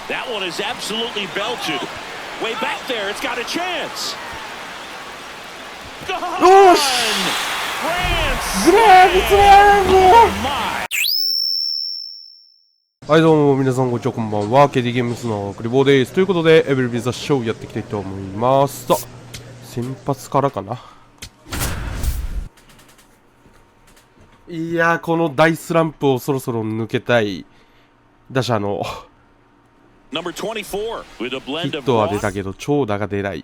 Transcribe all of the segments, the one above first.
That one is absolutely belted. Way back there, it's got a chance. Gone! Grand Slam! はいどうも皆さんこんにちはこんばんは。 KD ゲームスのクリボーです。ということで MLB THE SHOW やっていきたいと思います。さあ先発からかな。いやーこの大スランプをそろそろ抜けたい打者のヒットは出たけど長打が出ない。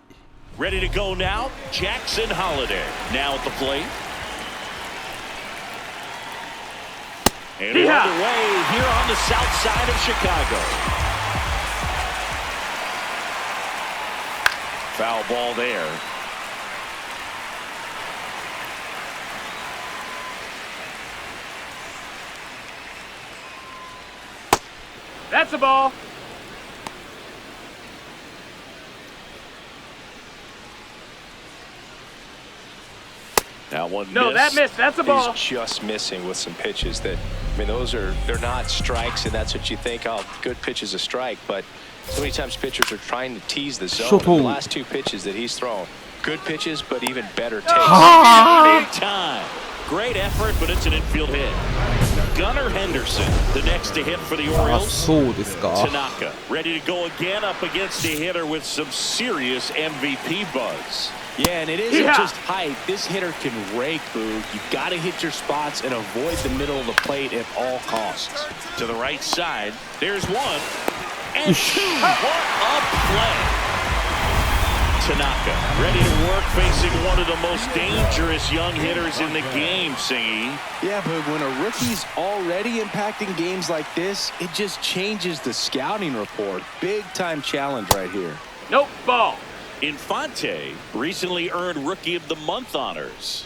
Ready to go now. Jackson Holiday now at the plate. And we're underway here on the south side of Chicago. Foul ball there. That's a ball. That one no, that missed. That's a ball. He's just missing with some pitches that, I mean, they're not strikes, and that's what you think. Oh, good pitch is a strike, but so many times pitchers are trying to tease the zone. The last two pitches that he's thrown, good pitches, but even better takes. Big time. Great effort, but it's an infield hit. Gunnar Henderson, the next to hit for the Orioles. Tanaka, ready to go again up against a hitter with some serious MVP buzz. Yeah, and it isn't just height. This hitter can rake, Boog. You've got to hit your spots and avoid the middle of the plate at all costs. To the right side, there's one, and two. What a play. Tanaka, ready to work, facing one of the most dangerous young hitters in the game, Singy. Yeah, Boog, when a rookie's already impacting games like this, it just changes the scouting report. Big-time challenge right here. Nope, ball. Infante recently earned Rookie of the Month honors.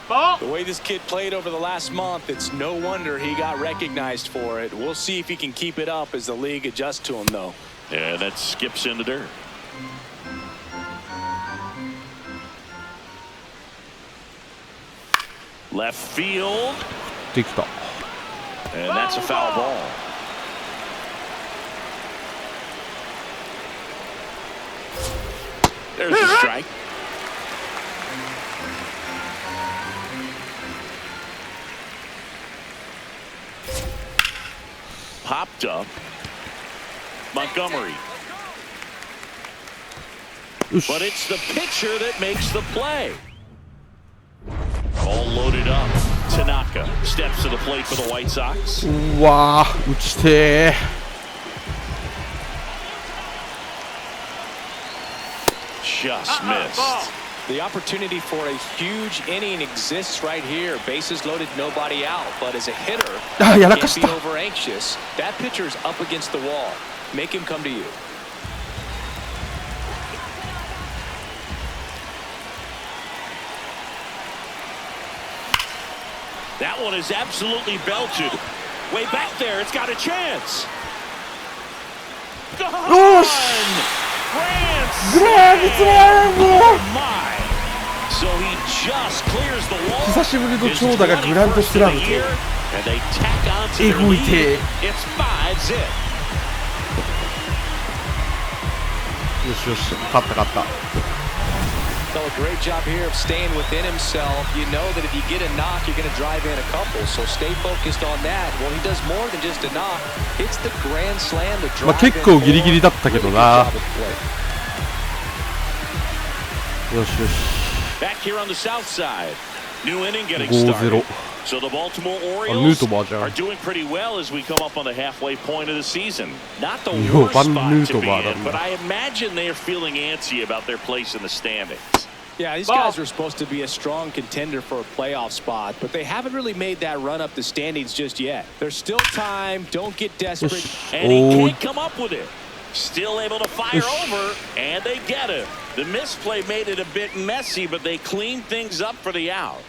Ball. The way this kid played over the last month, it's no wonder he got recognized for it. We'll see if he can keep it up as the league adjusts to him, though. Yeah, that skips in the dirt. Left field. And that's a foul ball. There's a strike. Popped up. Montgomery. But it's the pitcher that makes the play. All loaded up. Tanaka steps to the plate for the White Sox. Wow, 打ちてー。Just missed. The opportunity for a huge inning exists right here. Bases loaded, nobody out. But as a hitter, you can't be over anxious. That pitcher's up against the wall. Make him come to you. That one is absolutely belted. Way back there, it's got a chance. Gone! Grand Slam! Oh my! So he just clears the wall. 久しぶりの長打がグランドスラムと。 And they tack on to their lead. It's 5-zip. よしよし、勝った勝った。 So a great job here of staying within himself. You know that if you get a knock, you're going to drive in a couple. So stay focused on that. Well, he does more than just a knock. It's the grand slam to drive in. 結構ギリギリだったけどな。よしよし。 Back here on the south side. New inning getting started. So the Baltimore Orioles are doing pretty well as we come up on the halfway point of the season. Not the worst spot to be in, but I imagine they are feeling antsy about their place in the standings. Yeah, these guys are supposed to be a strong contender for a playoff spot, but they haven't really made that run up the standings just yet. There's still time. Don't get desperate. And he can't come up with it. Still able to fire over, and they get him. The misplay made it a bit messy, but they cleaned things up for the out.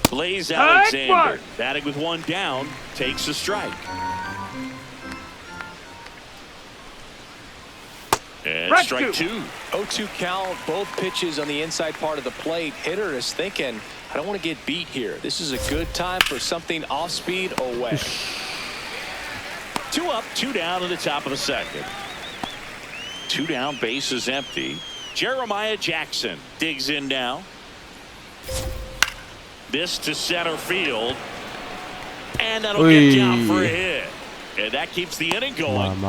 Blaze Alexander, batting with one down, takes a strike. And strike two. 0-2 count, both pitches on the inside part of the plate. Hitter is thinking, I don't want to get beat here. This is a good time for something off speed away. 2 up, 2 down in the top of the second. 2 down, base is empty. Jeremiah Jackson digs in now. This to center field. And that'll get down for a hit. And that keeps the inning going.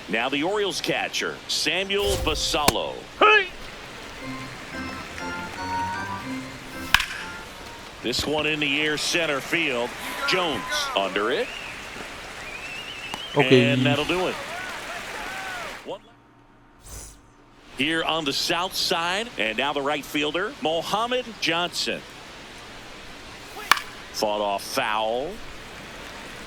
Now the Orioles catcher, Samuel Basallo. Hey! This one in the air, center field. Jones under it. Okay. And that'll do it. Here on the south side, and now the right fielder, Mohammed Johnson. Fought off foul.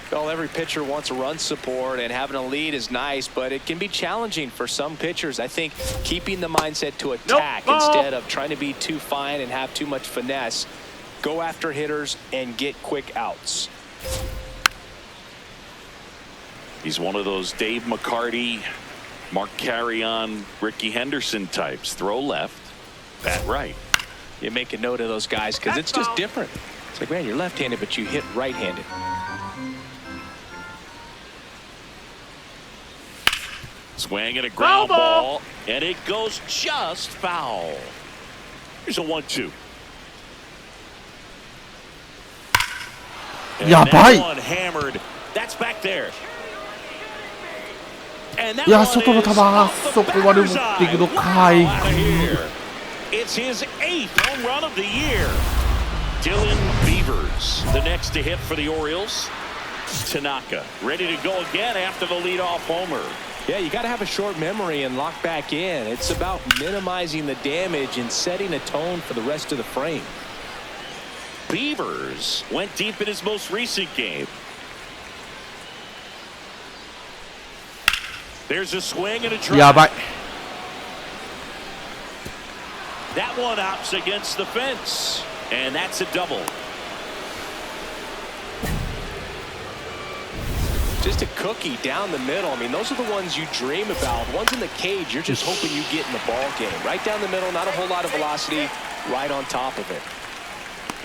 Well, every pitcher wants a run support, and having a lead is nice, but it can be challenging for some pitchers. I think keeping the mindset to attack instead of trying to be too fine and have too much finesse. Go after hitters and get quick outs. He's one of those Dave McCarty, Mark Carrion, Ricky Henderson types. Throw left, bat right. You make a note of those guys because it's just different. It's like, man, you're left-handed, but you hit right-handed. Swing and a ground ball, and it goes just foul. Here's a 1-2. Yeah, bye. One hammered. That's back there. And that いや、外の球、そこまで持っていくのかい。 It's his 8th home run of the year. Dylan Beavers, the next to hit for the Orioles. Tanaka, ready to go again after the leadoff homer. Yeah, you got to have a short memory and lock back in. It's about minimizing the damage and setting a tone for the rest of the frame. Beavers went deep in his most recent game. There's a swing and a drive. やばい。 That one opts against the fence, and that's a double. Just a cookie down the middle. I mean, those are the ones you dream about. Ones in the cage, you're just hoping you get in the ball game. Right down the middle, not a whole lot of velocity, right on top of it.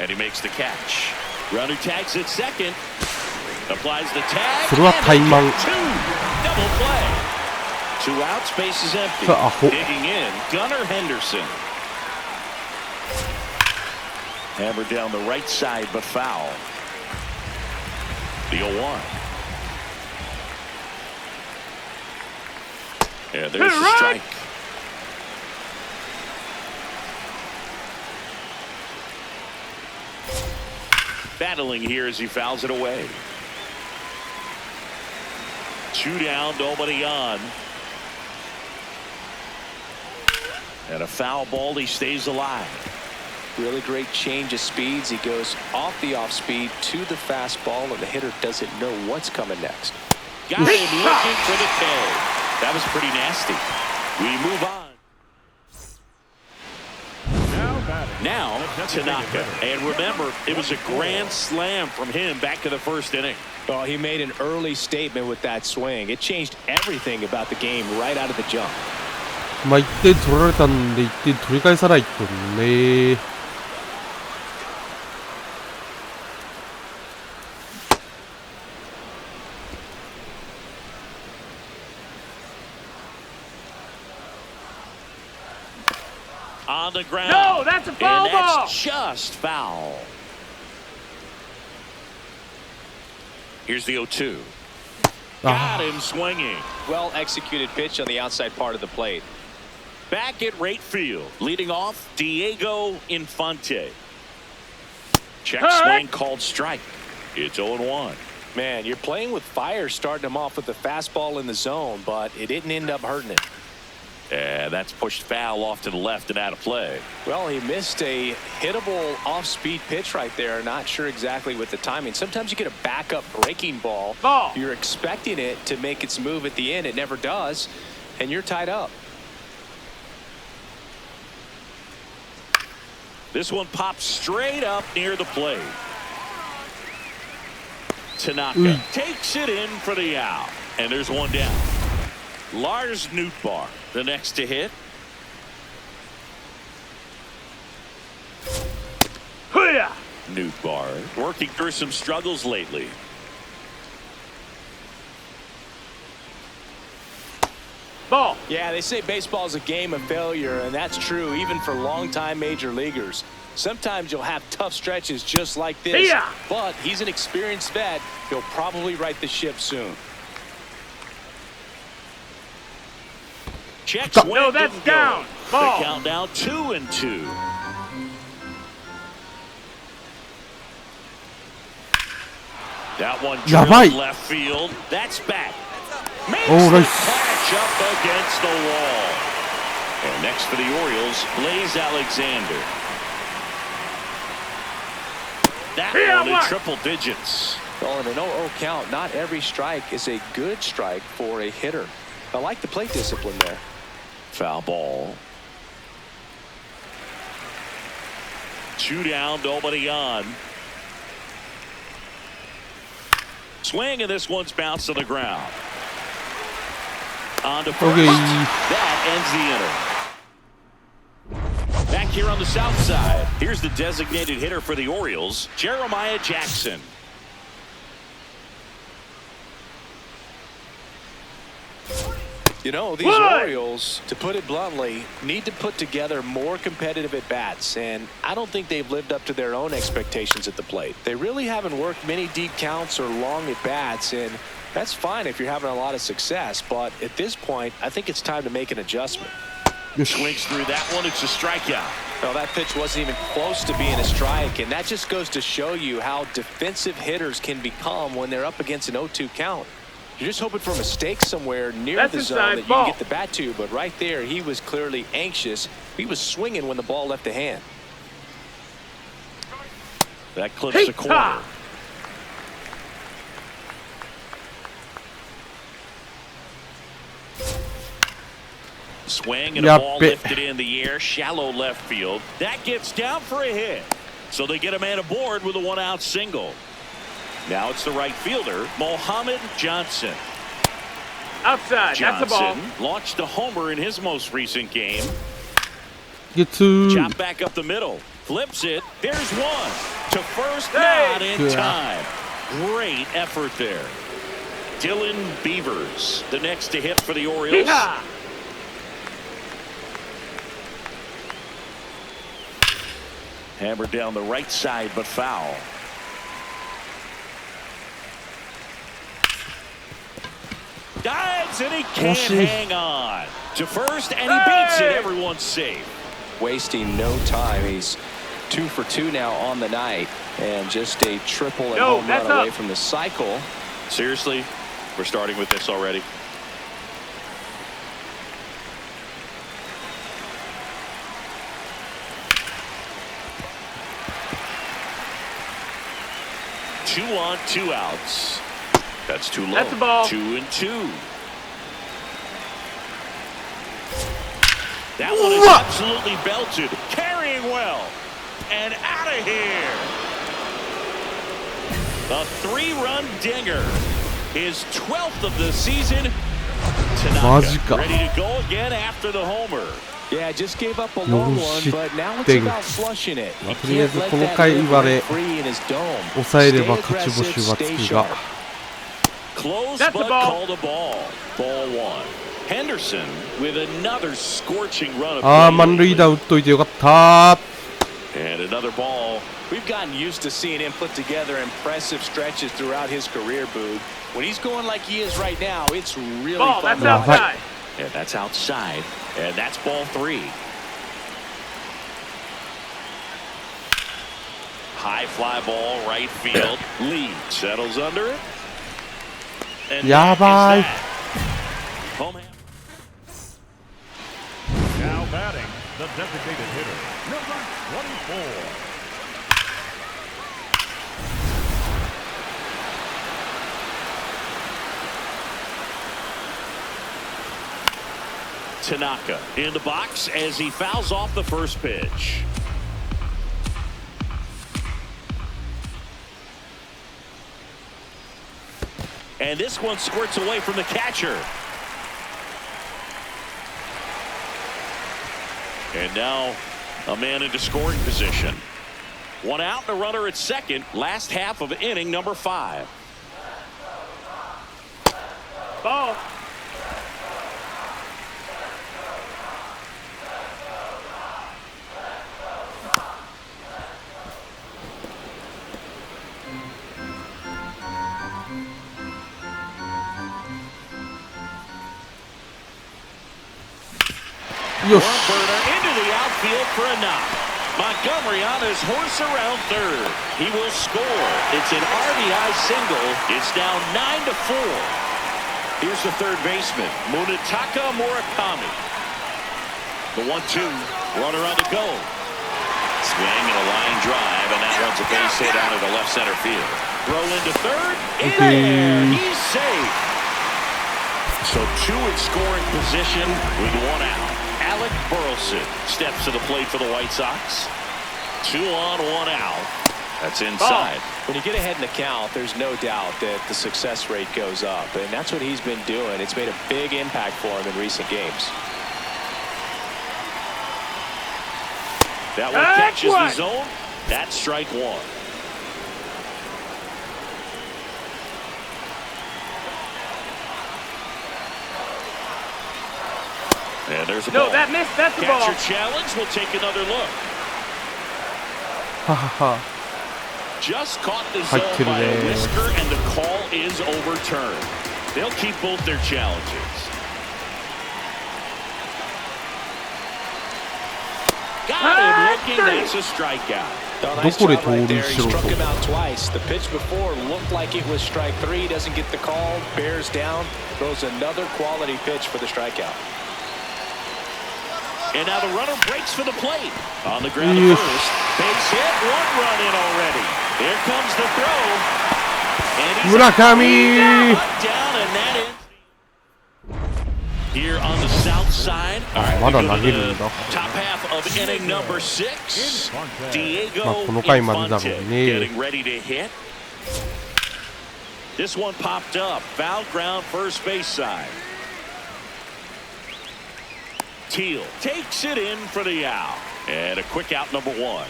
And he makes the catch. Runner tags at second. Applies the tag. それは怠慢。 Double play. 2 outs, base is empty. Digging in, Gunnar Henderson. Hammered down the right side, but foul. The 0-1. Yeah, there's the strike. Battling here as he fouls it away. 2 down, nobody on. And a foul ball, he stays alive. Really great change of speeds. He goes off the off speed to the fastball, and the hitter doesn't know what's coming next. Got him looking for the K. That was pretty nasty. We move on. Now, Tanaka. And remember, it was a grand slam from him back to the first inning. Oh, he made an early statement with that swing. It changed everything about the game right out of the jump. まあ1点取られたんで1点取り返さないとね。On the ground. No, that's a foul and ball. that's just foul. Here's the 0-2. Got him swinging. Well executed pitch on the outside part of the plate. Back at right field, leading off Diego Infante. Check swing called strike. It's 0-1. Man, you're playing with fire, starting him off with the fastball in the zone, but it didn't end up hurting it. And that's pushed foul off to the left and out of play. Well, he missed a hittable off-speed pitch right there. Not sure exactly with the timing. Sometimes you get a backup breaking ball. You're expecting it to make its move at the end. It never does, and you're tied up. This one pops straight up near the plate. Tanaka takes it in for the out, and there's one down. Lars Nootbaar, the next to hit. Hoo-yah! Nootbaar working through some struggles lately. Ball. Yeah, they say baseball is a game of failure, and that's true even for longtime major leaguers. Sometimes you'll have tough stretches just like this, Yeah. but he's an experienced vet. He'll probably right the ship soon. Check swing. No, that's didn't down. Go. Ball. The count now 2-2. That one drilled left field. That's back. Makes the catch up against the wall. And next for the Orioles, Blaze Alexander. That one in triple digits. Well, in an 0-0 count, not every strike is a good strike for a hitter. I like the plate discipline there. Foul ball. 2 down, nobody on. Swing, and this one's bounced to the ground. On to first. That ends the inning. Back here on the south side, here's the designated hitter for the Orioles, Jeremiah Jackson. You know, these Orioles, to put it bluntly, need to put together more competitive at-bats, and I don't think they've lived up to their own expectations at the plate. They really haven't worked many deep counts or long at-bats, and that's fine if you're having a lot of success, but at this point, I think it's time to make an adjustment. Swings through that one. It's a strikeout. Well, that pitch wasn't even close to being a strike, and that just goes to show you how defensive hitters can become when they're up against an 0-2 count. You're just hoping for mistakes somewhere near the zone that you can get the bat to, but right there, he was clearly anxious. He was swinging when the ball left the hand. That clips the corner. Swing and a ball lifted in the air, shallow left field. That gets down for a hit. So they get a man aboard with a 1-out single. Now it's the right fielder, Mohamed Johnson. Outside, Johnson that's a ball. Launched a homer in his most recent game. Chop back up the middle. Flips it. There's one. To first, not in time. Great effort there. Dylan Beavers, the next to hit for the Orioles. Yeehaw! Hammered down the right side, but foul. Dives, and he can't hang on. To first, and he beats it. Everyone's safe. Wasting no time. He's 2 for 2 now on the night, and just a triple and home run away from the cycle. Seriously, we're starting with this already. Two on, 2 outs. That's too low. That's a ball. 2-2. That one is absolutely belted. Carrying well. And out of here. A 3-run dinger. His 12th of the season. Tanaka ready to go again after the homer. Yeah, just gave up a long one, but now it's about flushing it. You とりあえ can't ず let この that 回 live まで run free in his dome. 抑えれば Stay 勝ち aggressive, 星はつ stay くが sharp. Close That's but the ball. called a ball. Ball 1. Henderson with another scorching run of ああ満塁打打っといてよかった And another ball. We've gotten used to seeing him put together impressive stretches throughout his career, Boog. When he's going like he is right now, it's really Ball, fun that's to watch. outside. And that's outside. And that's ball 3. High fly ball, right field. Lee settles under it. Andやばい home. Now batting, the designated hitter, number 24. Tanaka in the box as he fouls off the first pitch. And this one squirts away from the catcher. And now a man into scoring position. One out and a runner at second. Last half of inning number 5. Ball. Burner into the outfield for a knock. Montgomery on his horse around third. He will score. It's an RBI single. It's now 9-4. Here's the third baseman, Munetaka Murakami. The 1-2, runner on the go. Swing and a line drive, and that one's a base hit out of the left center field. Throw into third. In there. He's safe. So 2 in scoring position with 1 out. Alec Burleson steps to the plate for the White Sox. 2 on, 1 out. That's inside. When you get ahead in the count, there's no doubt that the success rate goes up, and that's what he's been doing. It's made a big impact for him in recent games. That one catches the zone. That's strike 1. And there's a ball. No, that missed. That's the ball. Catcher challenge. We'll take another look. Just caught the zone by a whisker, and the call is overturned. They'll keep both their challenges. Got him looking. That's a strikeout. Nice job right there. He struck him out twice. The pitch before looked like it was strike 3. Doesn't get the call. Bears down. Throws another quality pitch for the strikeout. And now the runner breaks for the plate. On the ground at first. Base hit. 1 run in already. Here comes the throw. And he's Murakami! Down, and that is here on the south side. All right, we go to the top half of inning number 6. Diego Infante getting ready to hit. This one popped up. Foul ground first base side. Teal takes it in for the out. And a quick out number 1.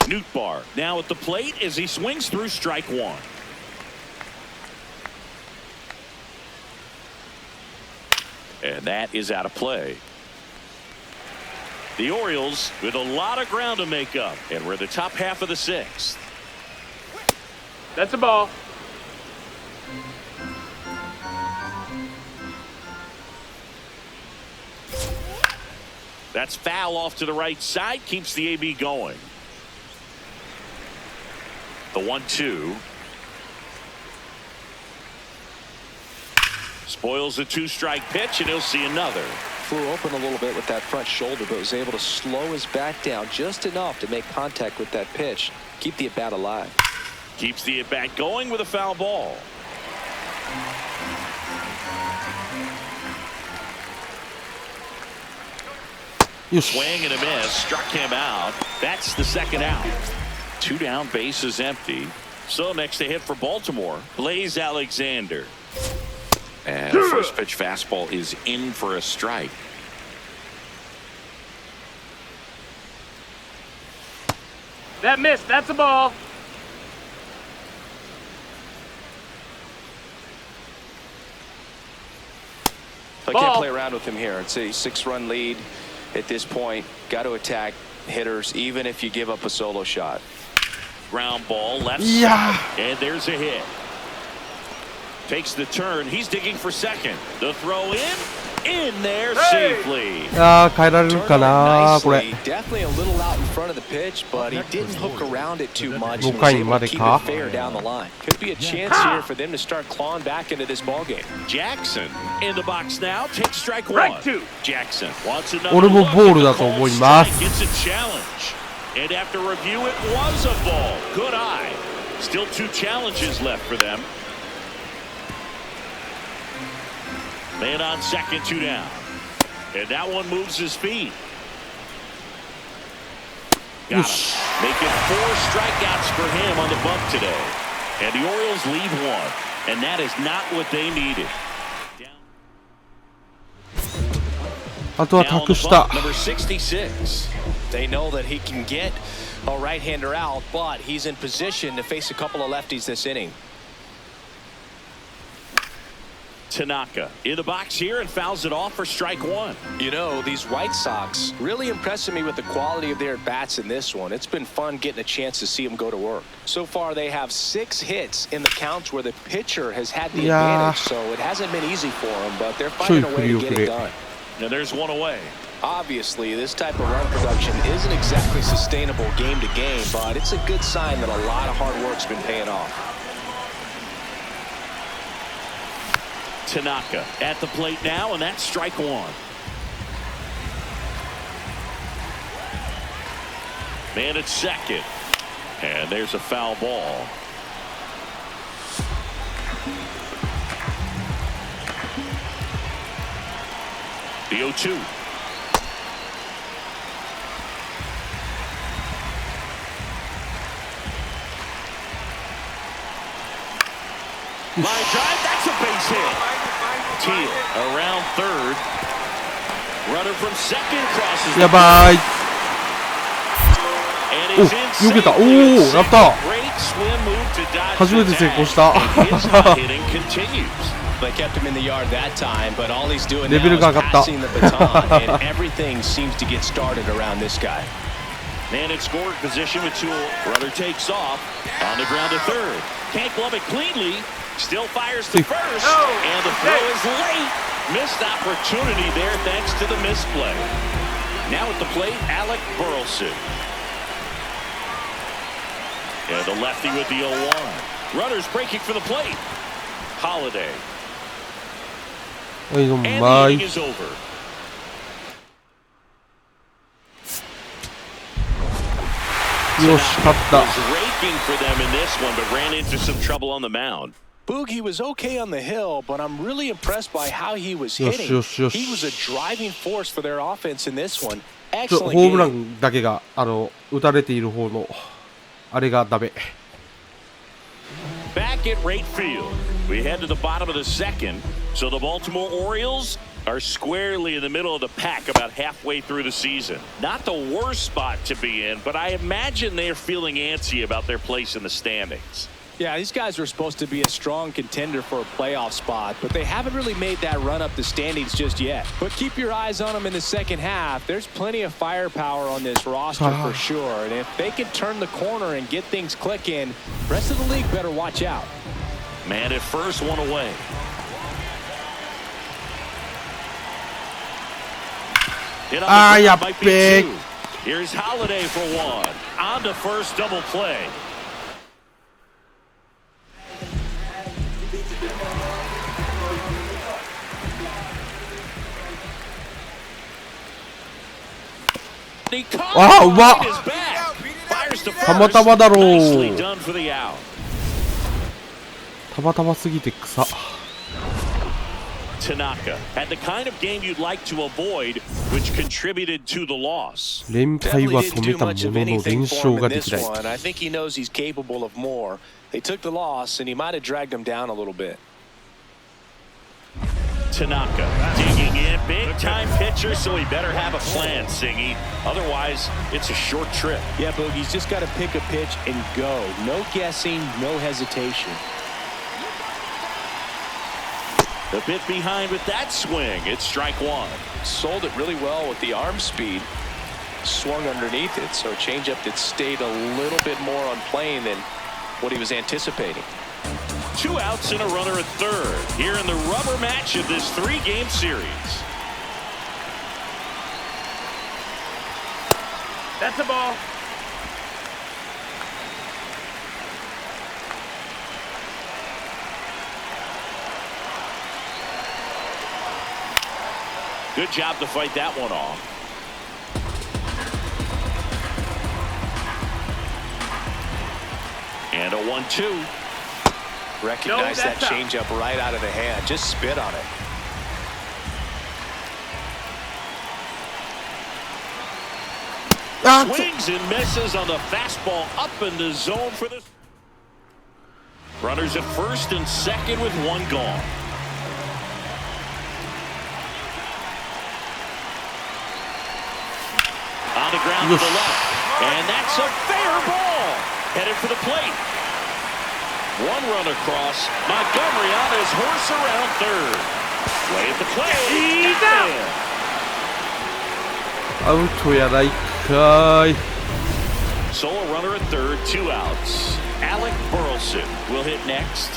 Nootbaar now at the plate as he swings through strike 1. And that is out of play. The Orioles with a lot of ground to make up, and we're the top half of the 6th. That's a ball. That's foul off to the right side, keeps the AB going. The 1-2. Spoils the 2-strike pitch, and he'll see another. Flew open a little bit with that front shoulder, but was able to slow his back down just enough to make contact with that pitch. Keep the at-bat alive. Keeps the at-bat going with a foul ball. Swing and a miss. Struck him out. That's the second out. 2 down, bases empty. So next to hit for Baltimore, Blaze Alexander. And the first pitch fastball is in for a strike. That missed. That's a ball. I can't play around with him here. It's a 6-run lead at this point. Got to attack hitters even if you give up a solo shot. Ground ball left side, and there's a hit. Takes the turn. He's digging for second. The throw in there safely. 変えられるかなこれ。 Definitely a little out in front of the pitch, but he didn't hook around it too much. 5回までか。 Keep it fair down the line. Could be a chance here for them to start clawing back into this ball game. Jackson in the box now. Takes strike 1. Strike 2. Jackson wants another. 俺もボールだと思います。 Gets a challenge. And after review, it was a ball. Good eye. Still 2 challenges left for them. Man on second, 2 down. And that one moves his feet. Got him. Making 4 strikeouts for him on the bump today. And the Orioles lead 1. And that is not what they needed. あとは託した。 Number 66. They know that he can get a right-hander out, but he's in position to face a couple of lefties this inning. Tanaka in the box here and fouls it off for strike one. You know, these White Sox really impressing me with the quality of their bats in this one. It's been fun getting a chance to see them go to work. So far, they have 6 hits in the counts where the pitcher has had the advantage, so it hasn't been easy for them, but they're finding a way to get it done. Now there's one away. Obviously, this type of run production isn't exactly sustainable game to game, but it's a good sign that a lot of hard work's been paying off. Tanaka at the plate now, and that's strike one. Man at second, and there's a foul ball. The 0-2. Line drive, that's a base hit. Teal around third. Runner from second crosses. やばい。お、避けた。おお、やった。初めて成功した。レベルが上がった。Man in scoring position with Tool. Runner takes off on the ground to third. Can't glove it cleanly. Still fires to first, and the throw is late. Missed opportunity there thanks to the misplay. Now at the plate, Alec Burleson. And the lefty with the 0-1. Runners breaking for the plate. Holiday. And the inning is over. Was raking for them in this one, but ran into some trouble on the mound. Boogie was okay on the hill, but I'm really impressed by how he was hitting. He was a driving force for their offense in this one. Excellent game. ホームランだけが打たれている方のあれがダメ。Back at right field, we head to the bottom of the second. So the Baltimore Orioles are squarely in the middle of the pack about halfway through the season. Not the worst spot to be in, but I imagine they're feeling antsy about their place in the standings. Yeah, these guys are supposed to be a strong contender for a playoff spot, but they haven't really made that run up the standings just yet. But keep your eyes on them in the second half. There's plenty of firepower on this roster for sure. And if they can turn the corner and get things clicking, the rest of the league better watch out. Man at first, one away. Yeah, big. Here's Holiday for one. On to first, double play. Ah, うまっ。たまたまだろう。たまたますぎて草。Tanaka had the kind of game you'd like to avoid, which contributed to the loss. 連敗は止めたものの連勝ができない。I think he knows he's capable of more. They took the loss, and he might have dragged him down a little bit. Tanaka digging in, big-time pitcher, so he better have a plan, Singy. Otherwise, it's a short trip. Yeah, Boogie's just got to pick a pitch and go. No guessing, no hesitation. The bit behind with that swing. It's strike one. Sold it really well with the arm speed. Swung underneath it, so a changeup that stayed a little bit more on plane than what he was anticipating. 2 outs and a runner at third here in the rubber match of this 3-game series. That's a ball. Good job to fight that one off. And a 1-2. Recognize that changeup right out of the hand. Just spit on it. Swings and misses on the fastball up in the zone for this. Runners at first and second with one gone. the ground to the left. And that's a fair ball. Headed for the plate. One run across. Montgomery on his horse around third. Way at the plate. He's out. アウトやないかい。 Solo runner at third, 2 outs. Alec Burleson will hit next.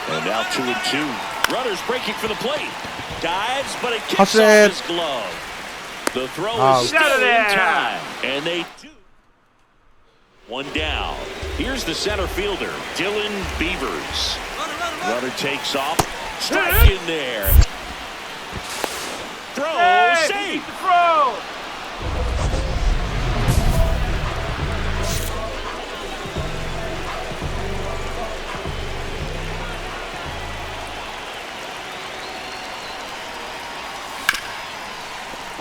And now 2-2. Runners breaking for the plate. Dives, but it kicks off his glove. The throw is still in time. And they do. One down. Here's the center fielder, Dylan Beavers. Runner takes off. Strike in there. Throw, safe. Throw.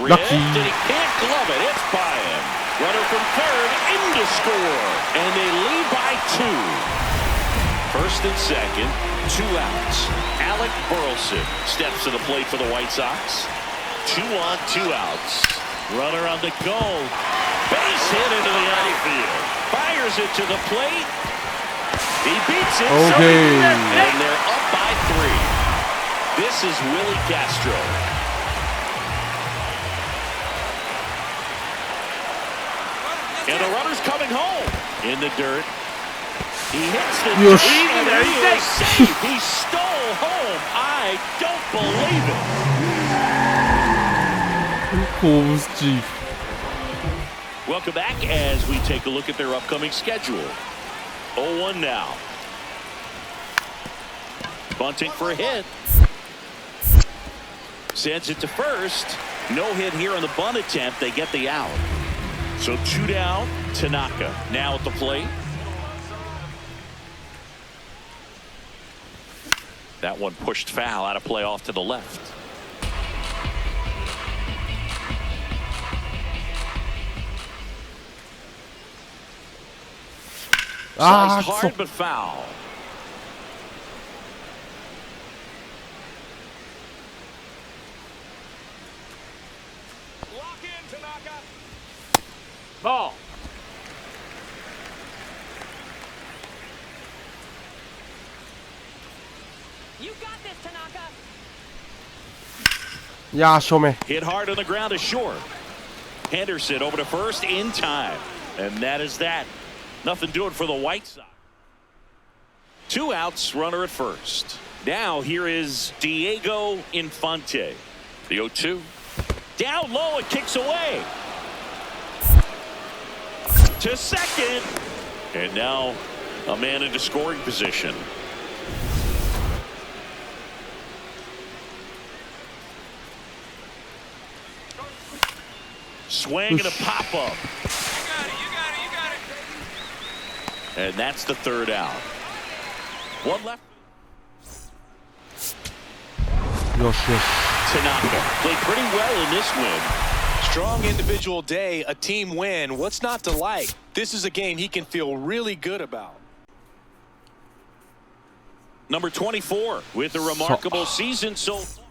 Lucky. And he can't glove it. It's by him. Runner from third in to score. And they lead by 2. First and second, 2 outs. Alec Burleson steps to the plate for the White Sox. 2 on, 2 outs. Runner on the go. Base hit into the outfield. Fires it to the plate. He beats it. Okay. And they're up by 3. This is Willie Castro. And the runner's coming home in the dirt. He hits the dirt. And he is safe. He stole home. I don't believe it. Welcome back as we take a look at their upcoming schedule. 0-1 now. Bunting for a hit. Sends it to first. No hit here on the bunt attempt. They get the out. So 2 down, Tanaka now at the plate. That one pushed foul, out of play off to the left. Sliced hard but foul. Lock in, Tanaka. Ball. You got this, Tanaka. いやー、正面。 Hit hard on the ground to short. Henderson over to first in time. And that is that. Nothing doing for the White Sox. 2 outs, runner at first. Now here is Diego Infante. The 0-2. Down low, it kicks away. To second. And now a man into scoring position. Swing and a pop-up. And that's the 3rd out. One left. Tanaka played pretty well in this win. Strong individual day, a team win. What's not to like? This is a game he can feel really good about. Number 24 with a remarkable season so far.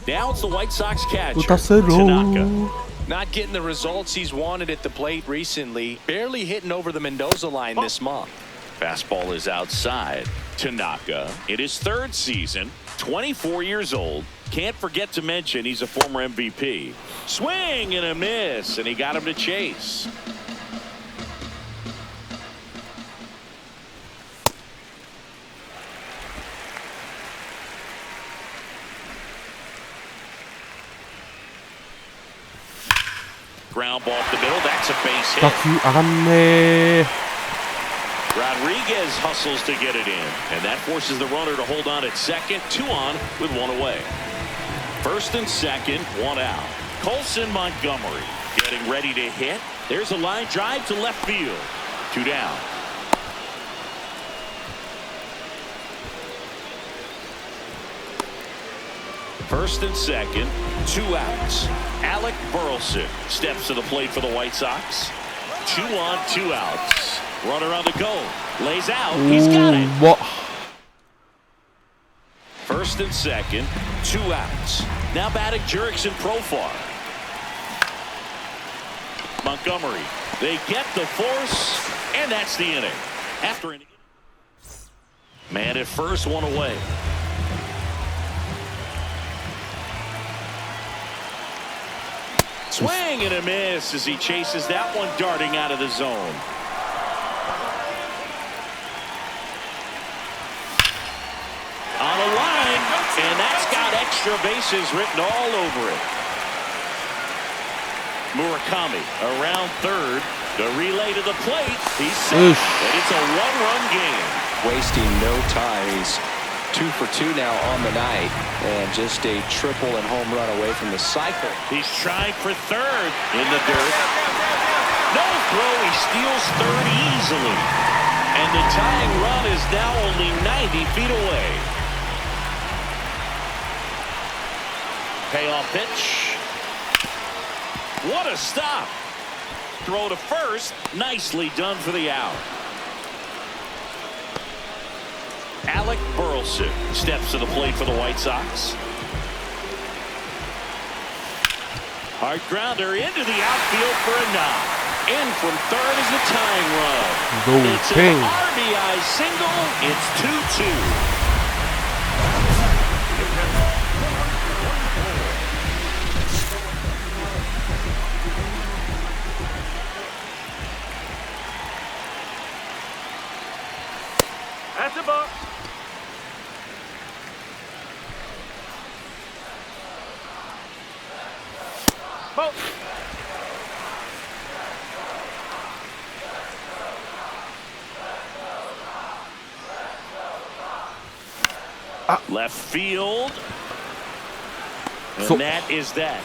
Now it's the White Sox catcher, Tanaka. Not getting the results he's wanted at the plate recently. Barely hitting over the Mendoza line this month. Fastball is outside. Tanaka in his 3rd season, 24 years old. Can't forget to mention he's a former MVP. Swing and a miss, and he got him to chase. Ground ball up the middle. That's a base hit. 打球上がんねー。 Rodriguez hustles to get it in, and that forces the runner to hold on at second. 2 on with 1 away. First and second, 1 out. Colson Montgomery getting ready to hit. There's a line drive to left field. 2 down. First and second, 2 outs. Alec Burleson steps to the plate for the White Sox. 2 on, 2 outs. Runner on the go. Lays out. He's got it. First and second, 2 outs. Now batting Jurickson Profar. Montgomery. They get the force, and that's the inning. After an man at first, 1 away. Swing and a miss as he chases that one darting out of the zone. On a line, and that's got extra bases written all over it. Murakami around third. The relay to the plate. He's set, and it's a 1-run game. Wasting no time. He's 2 for 2 now on the night, and just a triple and home run away from the cycle. He's trying for third in the dirt. No throw. He steals third easily, and the tying run is now only 90 feet away. Payoff pitch. What a stop. Throw to first. Nicely done for the out. Alec Burleson steps to the plate for the White Sox. Hard grounder into the outfield for a knock. In from third is the tying run. It's an RBI single. It's 2-2. That's a ball. Ball. Left field. And that is that.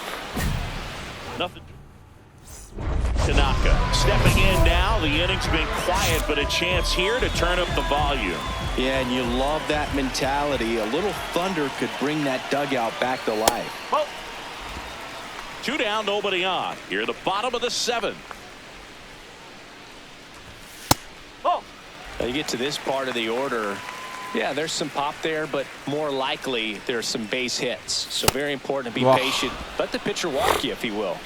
Nothing. Tanaka stepping in now. The inning's been quiet, but a chance here to turn up the volume. Yeah, and you love that mentality. A little thunder could bring that dugout back to life. Ball. 2 down, nobody on. Here at the bottom of the 7th. Ball. Now you get to this part of the order. Yeah, there's some pop there, but more likely there's some base hits. So very important to be patient. Let the pitcher walk you, if he will.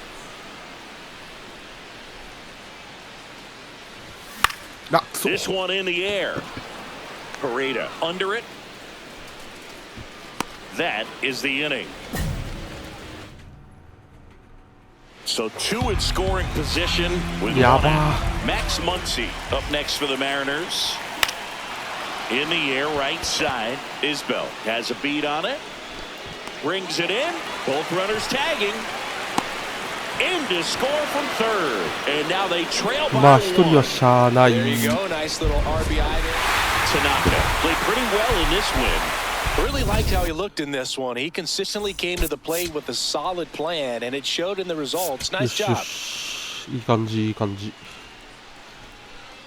This one in the air. Pareda under it. That is the inning. So 2 in scoring position with 1 out. Max Muncy up next for the Mariners. In the air, right side. Isbell has a beat on it. Brings it in. Both runners tagging. In to score from third. And now they trail by 1. There you go. Nice little RBI there. Tanaka played pretty well in this win. Really liked how he looked in this one. He consistently came to the plate with a solid plan, and it showed in the results. Nice job. いい感じ、いい感じ。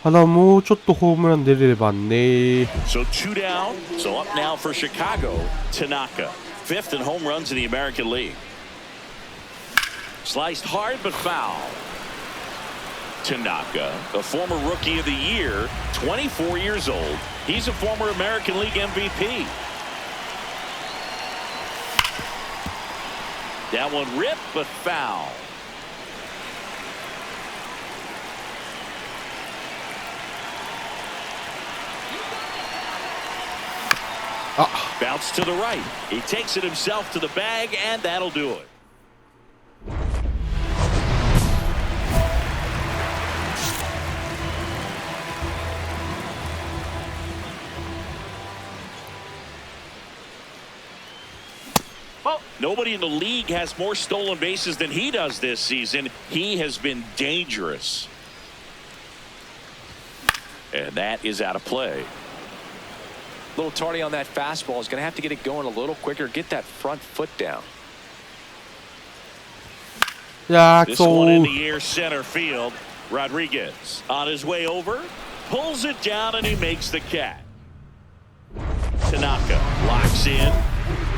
ただもうちょっとホームラン出れればね。So 2 down. So up now for Chicago. Tanaka, 5th in home runs in the American League. Sliced hard but foul. Tanaka, a former Rookie of the Year, 24 years old. He's a former American League MVP. That one ripped but foul. Bounce to the right. He takes it himself to the bag, and that'll do it. Nobody in the league has more stolen bases than he does this season. He has been dangerous. And that is out of play. A little tardy on that fastball. Is going to have to get it going a little quicker. Get that front foot down. Yeah, this one in the air center field. Rodriguez on his way over. Pulls it down and he makes the catch. Tanaka locks in.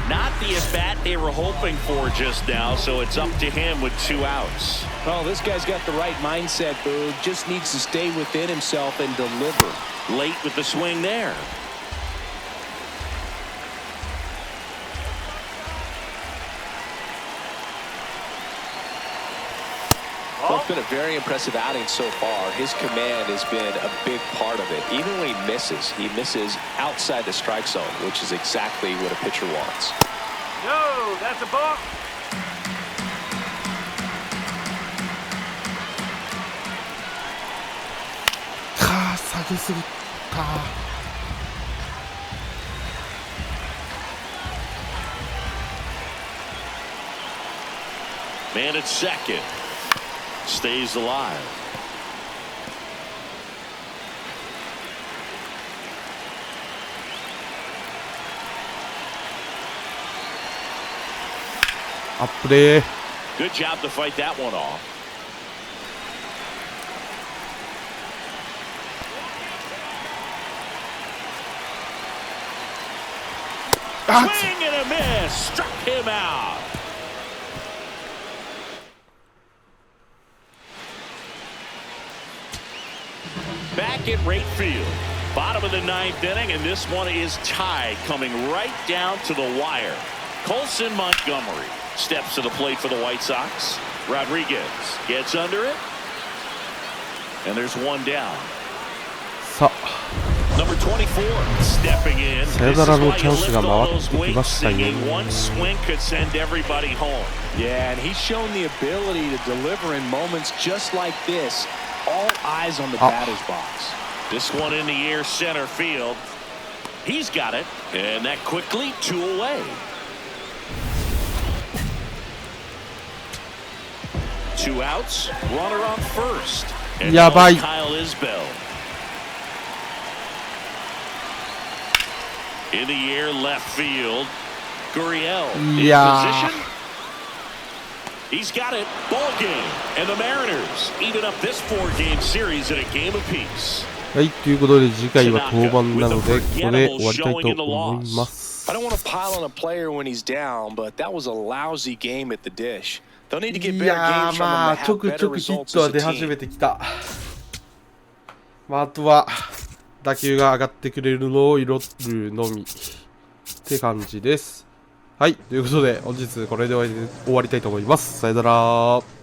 Not the at-bat they were hoping for just now, so it's up to him with 2 outs. Oh, this guy's got the right mindset, Boog. Just needs to stay within himself and deliver. Late with the swing there. Well, it's been a very impressive outing so far. His command has been a big part of it. Even when he misses outside the strike zone, which is exactly what a pitcher wants. No, that's a ball. Man at second. Stays alive. Good job to fight that one off. Swing and a miss. Struck him out. Back at right field. Bottom of the ninth inning, and this one is tied, coming right down to the wire. Colson Montgomery steps to the plate for the White Sox. Rodriguez gets under it. And there's one down. Number 24 stepping in. This is why you lift all those weights, singing one swing could send everybody home. Yeah, and he's shown the ability to deliver in moments just like this. All eyes on the batter's box. This one in the air, center field. He's got it, and that quickly 2 away. 2 outs, runner on first. And now Kyle Isbell. In the air, left field. Gurriel in position. He's got it. Ball game. And the Mariners even up this 4-game series at a game apiece. はい、ということで次回は登板なのでここで終わりたいと思います。I don't want to pile on a player when he's down, but that was a lousy game at the dish. They'll need to get better games from him to have better results as a team. あとは打球が上がってくれるのを祈るのみって感じです。はい、ということで本日これで終わりたいと思います。さよなら。